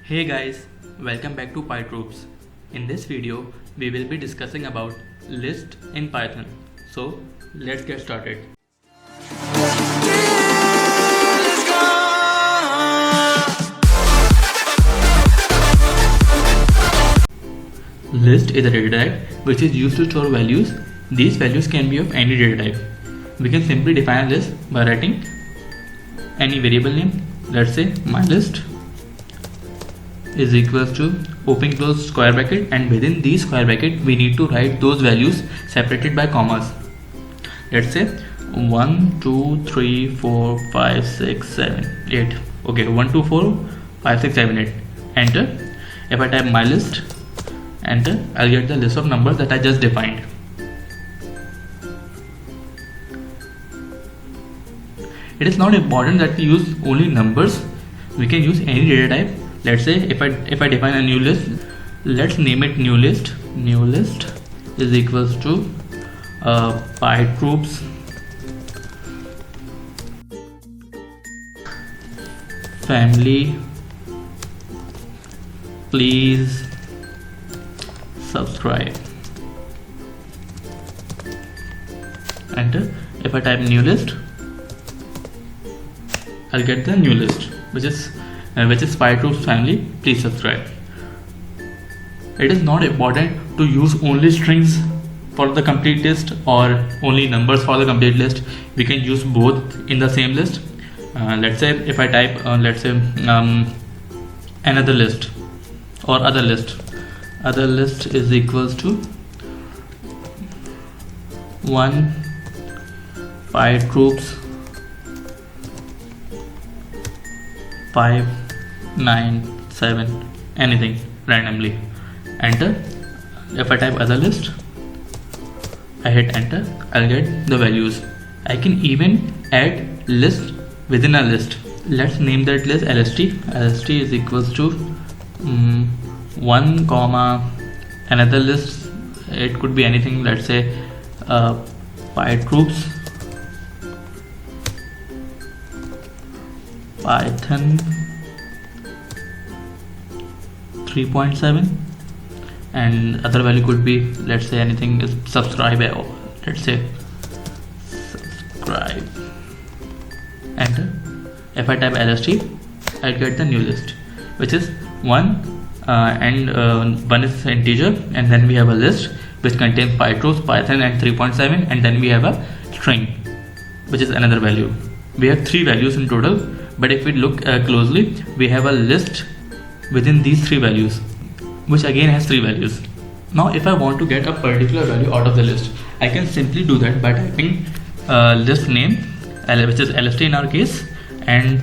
Hey guys, welcome back to PyTroops. In this video, we will be discussing about list in Python. So let's get started. List is a data type which is used to store values. These values can be of any data type. We can simply define a list by writing any variable name. Let's say my list is equals to open close square bracket, and within these square bracket we need to write those values separated by commas. Let's say 1 2 3 4 5 6 7 8. Okay, 1 2 4 5 6 7 8. Enter. If I type my list, enter, I'll get the list of numbers that I just defined. It is not important that we use only numbers. We can use any data type. Let's say if I define a new list, let's name it new list. New list is equals to PyTroops family, please subscribe. Enter. If I type new list, I'll get the new list, which is PyTroops family, please subscribe. It is not important to use only strings for the complete list or only numbers for the complete list. We can use both in the same list. Let's say if I type another list or other list is equals to 1 PyTroops 5 9 7, anything randomly. Enter. If I type other list, I hit enter, I'll get the values. I can even add list within a list. Let's name that list LST. LST is equals to 1 comma another list. It could be anything. Let's say PyTroops Python 3.7, and other value could be, let's say anything is subscribe. Let's say subscribe. Enter. If I type LST, I'll get the new list, which is 1 and 1 is integer, and then we have a list which contains PyTroops, Python and 3.7, and then we have a string which is another value. We have 3 values in total, but if we look closely, we have a list within these 3 values, which again has 3 values. Now if I want to get a particular value out of the list, I can simply do that by typing list name, which is LST in our case, and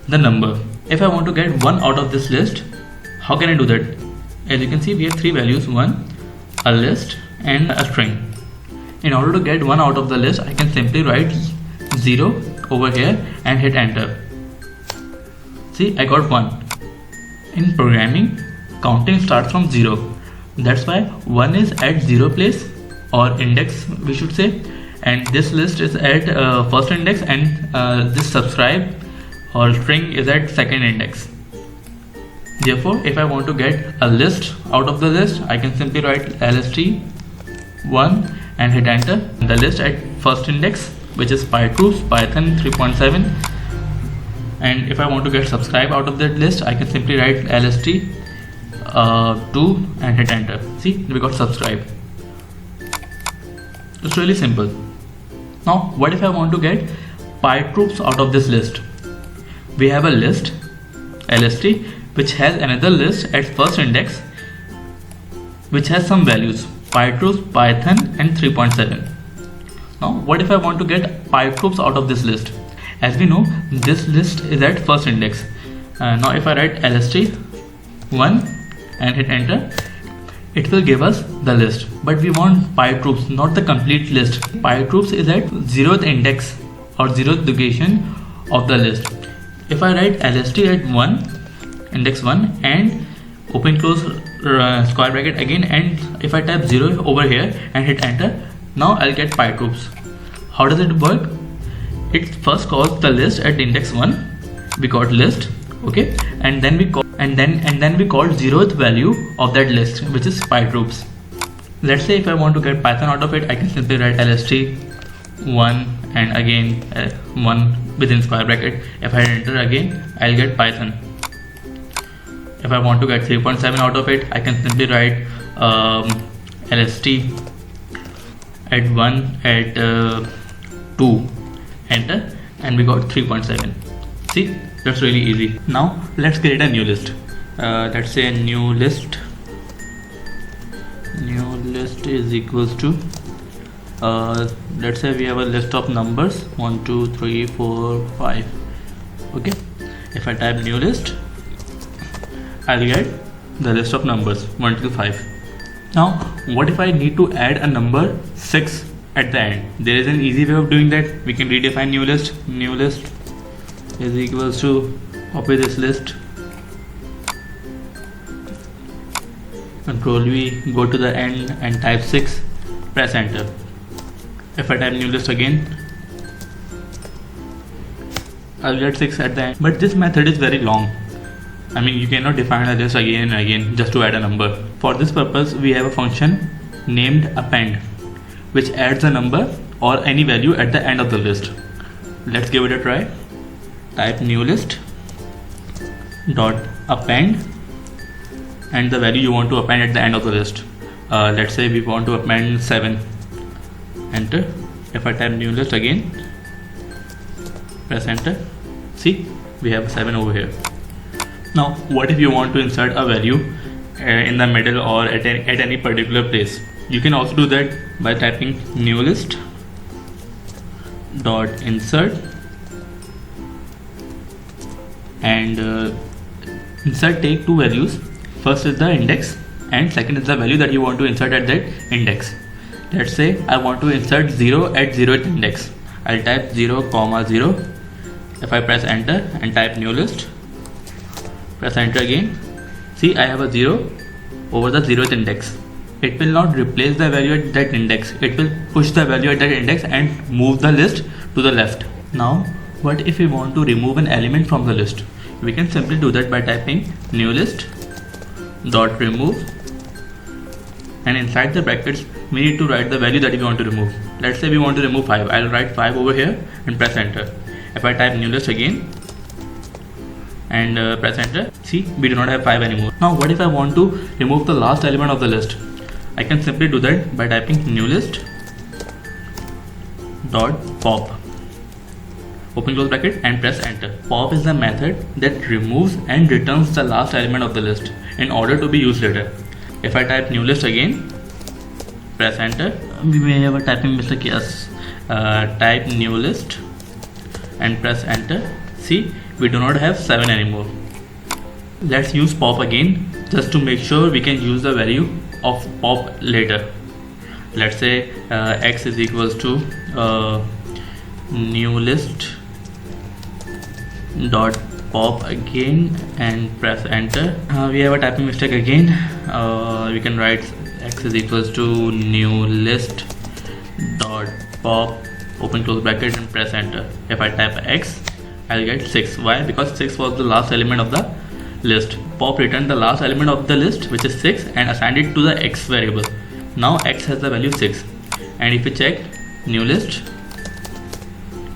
the number. If I want to get one out of this list, how can I do that? As you can see, we have 3 values, 1, a list and a string. In order to get one out of the list, I can simply write 0 over here and hit enter. See, I got 1. In programming, counting starts from 0. That's why 1 is at 0 place, or index we should say, and this list is at first index, and this subscribe or string is at second index. Therefore, if I want to get a list out of the list, I can simply write LST1 and hit enter. The list at first index, which is PyTroops Python 3.7, and if I want to get subscribe out of that list, I can simply write LST 2 and hit enter. See, we got subscribe. It's really simple. Now what if I want to get PyTroops out of this list? We have a list LST which has another list at first index which has some values, PyTroops, Python and 3.7. Now what if I want to get PyTroops out of this list? As we know, this list is at first index. Now if I write LST1 and hit enter, it will give us the list, but we want PyTroops, not the complete list. PyTroops is at 0th index or 0th location of the list. If I write LST at 1, index 1, and open close square bracket again, and if I type 0 over here and hit enter, now I'll get PyTroops. How does it work? It first calls the list at index 1. We got list, okay, and then we call zeroth value of that list, which is pi troops. Let's say if I want to get Python out of it, I can simply write lst 1 and again 1 within square bracket. If I enter again, I'll get Python. If I want to get 3.7 out of it, I can simply write lst at 1 at 2, enter, and we got 3.7. See, that's really easy. Now let's create a new list. Let's say a new list is equals to let's say we have a list of numbers 1 2 3 4 5. Okay, if I type new list, I'll get the list of numbers 1 to 5. Now what if I need to add a number 6 at the end? There is an easy way of doing that. We can redefine new list is equals to copy this list, Control V, go to the end and type 6, press enter. If I type new list again, I'll get 6 at the end. But this method is very long. I mean, you cannot define a list again and again just to add a number. For this purpose, we have a function named append, which adds a number or any value at the end of the list. Let's give it a try. Type new list dot append and the value you want to append at the end of the list. Let's say we want to append 7. Enter. If I type new list again, press enter. See, we have 7 over here. Now what if you want to insert a value in the middle or at any particular place? You can also do that by typing new list dot insert and insert take two values. First is the index and second is the value that you want to insert at that index. Let's say I want to insert 0 at 0th index. I'll type 0, 0. If I press enter and type new list, press enter again, see I have a 0 over the 0th index. It will not replace the value at that index. It will push the value at that index and move the list to the left. Now what if we want to remove an element from the list? We can simply do that by typing new list dot remove and inside the brackets we need to write the value that we want to remove. Let's say we want to remove 5. I'll write 5 over here and press enter. If I type new list again and press enter, see we do not have 5 anymore. Now what if I want to remove the last element of the list? I can simply do that by typing new list dot pop, open close bracket and press enter. Pop is the method that removes and returns the last element of the list in order to be used later. If I type new list again, press enter, we may have a typing mistake. Yes, type new list and press enter. See, we do not have 7 anymore. Let's use pop again just to make sure we can use the value of pop later. Let's say x is equals to new list dot pop again and press enter. We have a typing mistake again. We can write x is equals to new list dot pop, open close bracket and press enter. If I type x, I'll get 6. Why? Because 6 was the last element of the list. Pop returned the last element of the list, which is 6, and assigned it to the x variable. Now x has the value 6, and if we check new list,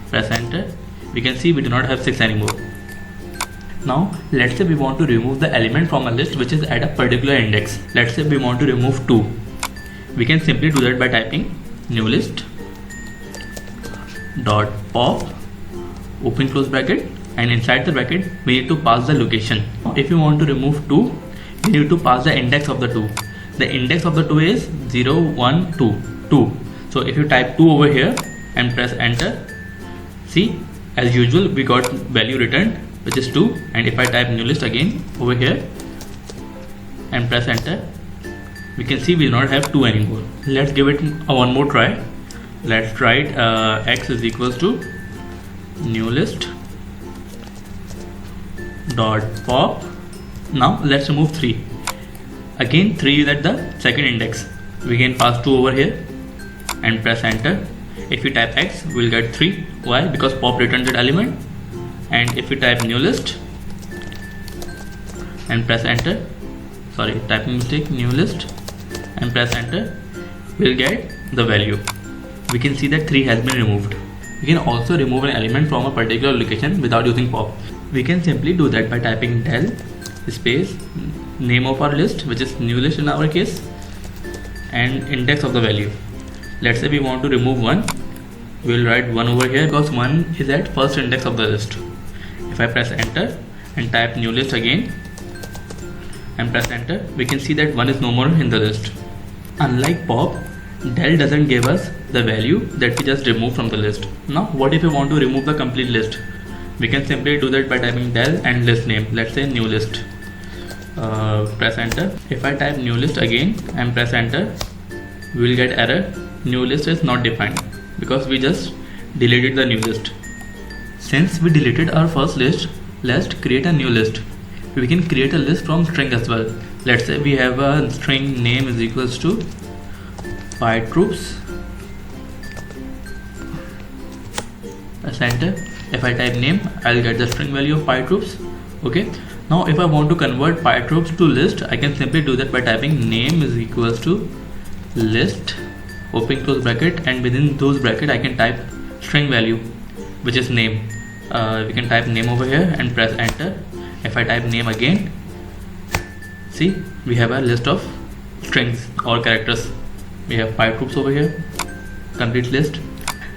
press enter, we can see we do not have 6 anymore. Now let's say we want to remove the element from a list which is at a particular index. Let's say we want to remove 2. We can simply do that by typing new list dot pop, open close bracket, and inside the bracket we need to pass the location. If you want to remove 2, we need to pass the index of the 2. The index of the 2 is 0 1 2 2. So if you type 2 over here and press enter, see as usual we got value returned, which is 2. And if I type new list again over here and press enter, we can see we do not have 2 anymore. Let's give it one more try. Let's write x is equals to new list dot pop. Now let's remove 3. Again 3 is at the second index. We can pass 2 over here and press enter. If we type x, we'll get 3. Why? Because pop returned that element. And if we type new list and press enter. Sorry, typing mistake, new list, and press enter. We'll get the value. We can see that 3 has been removed. We can also remove an element from a particular location without using pop. We can simply do that by typing del space name of our list, which is new list in our case, and index of the value. Let's say we want to remove 1. We will write 1 over here because 1 is at first index of the list. If I press enter and type new list again and press enter, we can see that 1 is no more in the list. Unlike pop, del doesn't give us the value that we just removed from the list. Now what if we want to remove the complete list? We can simply do that by typing del and list name. Let's say new list. Press enter. If I type new list again and press enter, we will get error, new list is not defined, because we just deleted the new list. Since we deleted our first list, let's create a new list. We can create a list from string as well. Let's say we have a string name is equals to fight troops. Press enter. If I type name, I'll get the string value of fight troops. Okay. Now if I want to convert fight troops to list, I can simply do that by typing name is equals to list, opening close bracket, and within those bracket I can type string value, which is name. We can type name over here and press enter. If I type name again, see, we have a list of strings or characters. We have 5 troops over here, complete list.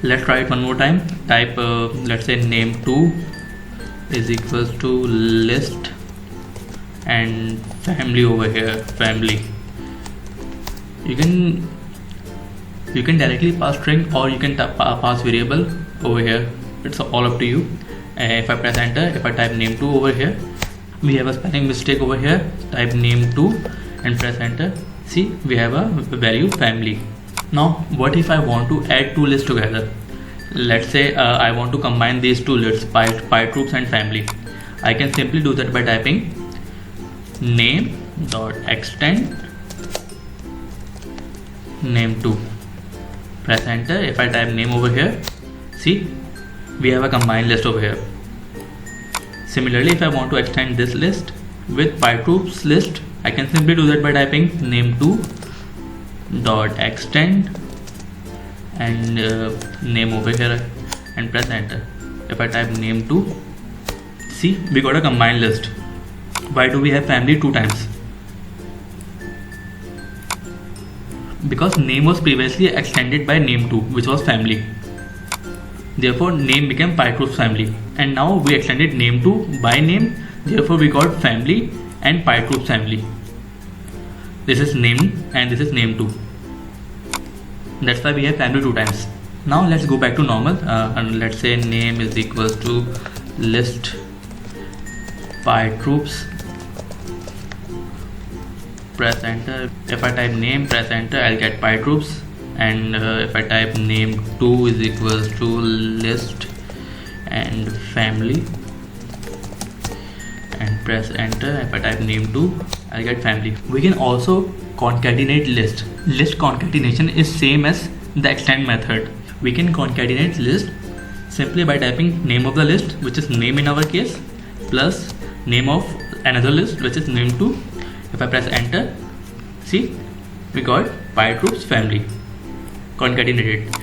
Let's try it one more time. Type let's say name2 is equals to list and family over here, family. You can directly pass string or you can pass variable over here. It's all up to you. If I press enter, if I type name2 over here, we have a spelling mistake over here. Type name2 and press enter. See, we have a value family. Now what if I want to add 2 lists together? Let's say I want to combine these 2 lists, fight troops and family. I can simply do that by typing name dot extend name2. Press enter. If I type name over here, see, we have a combined list over here. Similarly, if I want to extend this list with fight troops list, I can simply do that by typing name2 dot extend and name over here and press enter. If I type name2, see, we got a combined list. Why do we have family 2 times? Because name was previously extended by name2, which was family. Therefore name became fight troops family, and now we extended name2 by name. Therefore we got family and fight troops family. This is name and this is name2. That's why we have family 2 times. Now let's go back to normal and let's say name is equals to list fight troops. Press enter. If I type name, press enter, I'll get fight troops. And if I type name2 is equals to list and family and press enter, if I type name2, I'll get family. We can also concatenate list. List concatenation is same as the extend method. We can concatenate list simply by typing name of the list, which is name in our case, plus name of another list, which is name2. If I press enter, see, we got fight troops family concatenated.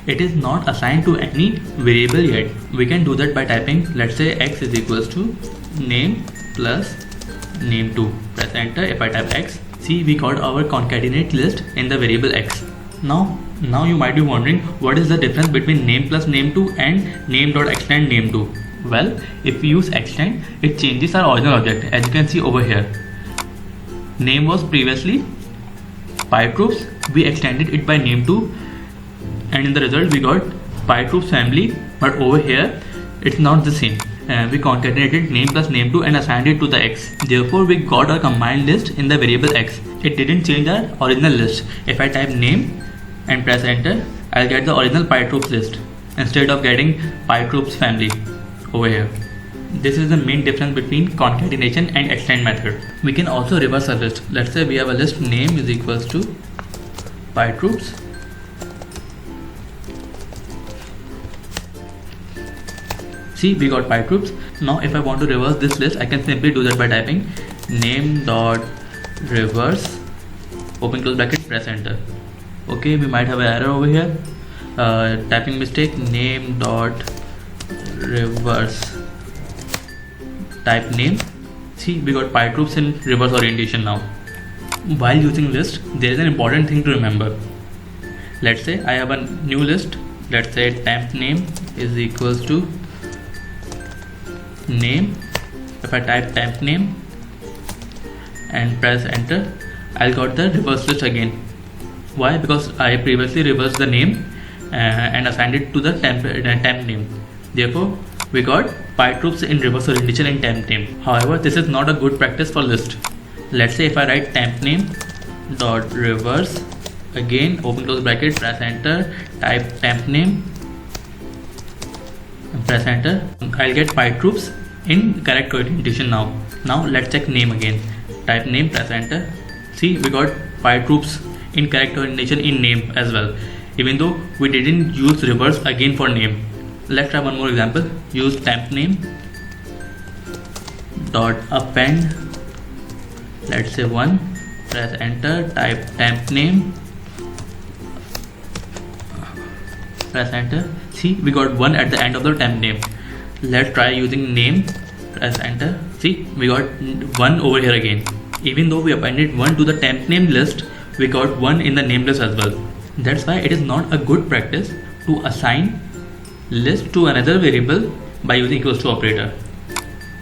It is not assigned to any variable yet. We can do that by typing, let's say x is equals to name plus name2. Press enter. If I type x, see, we got our concatenate list in the variable x. Now you might be wondering, what is the difference between name plus name2 and name.extend name2? Well, if we use extend, it changes our original object. As you can see over here, name was previously fight troops, we extended it by name2, and in the result we got fight troops family. But over here it's not the same. We concatenated name plus name2 and assigned it to the x. Therefore we got a combined list in the variable x. It didn't change our original list. If I type name and press enter, I'll get the original fight troops list instead of getting fight troops family over here. This is the main difference between concatenation and extend method. We can also reverse a list. Let's say we have a list name is equals to fight troops. See, we got fight troops. Now if I want to reverse this list, I can simply do that by typing name dot reverse, open close bracket, press enter. Okay, we might have an error over here, typing mistake, name dot reverse, type name. See, we got PyTroops in reverse orientation now. While using list, there is an important thing to remember. Let's say I have a new list. Let's say temp name is equals to name. If I type temp name and press enter, I'll got the reverse list again. Why? Because I previously reversed the name and assigned it to the temp name. Therefore, we got PyTroops in reverse orientation in temp name. However, this is not a good practice for list. Let's say if I write temp name dot reverse, again open close bracket, press enter, type temp name and press enter, I'll get PyTroops in correct orientation now. Now let's check name again. Type name, press enter. See, we got PyTroops in correct orientation in name as well, even though we didn't use reverse again for name. Let's try one more example. Use temp name dot append, let's say 1, press enter, type temp name, press enter. See, we got 1 at the end of the temp name. Let's try using name, press enter. See, we got 1 over here again. Even though we appended 1 to the temp name list, we got 1 in the name list as well. That's why it is not a good practice to assign list to another variable by using equals to operator.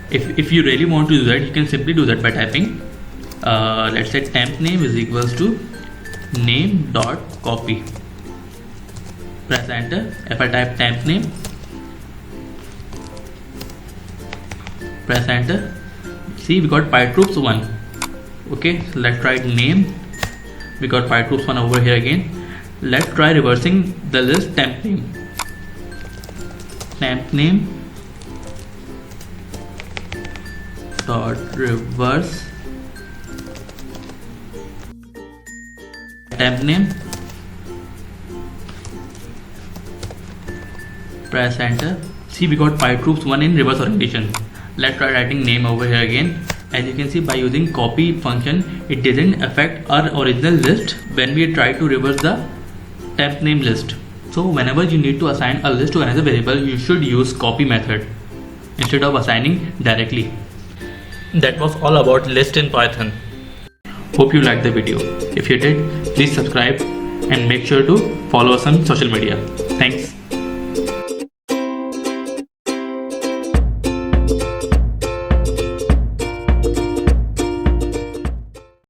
If you really want to do that, you can simply do that by typing let's say temp name is equals to name dot copy, press enter. If I type temp name, press enter, see, we got PyTroops 1. Okay, so let's try name, we got PyTroops 1 over here again. Let's try reversing the list temp name. Temp name dot reverse temp name, press enter. See, we got PyTroops 1 in reverse orientation. Let's try writing name over here again. As you can see, by using copy function, it didn't affect our original list when we try to reverse the temp name list. So whenever you need to assign a list to another variable, you should use copy method instead of assigning directly. That was all about list in Python. Hope you liked the video. If you did, please subscribe and make sure to follow us on social media. Thanks.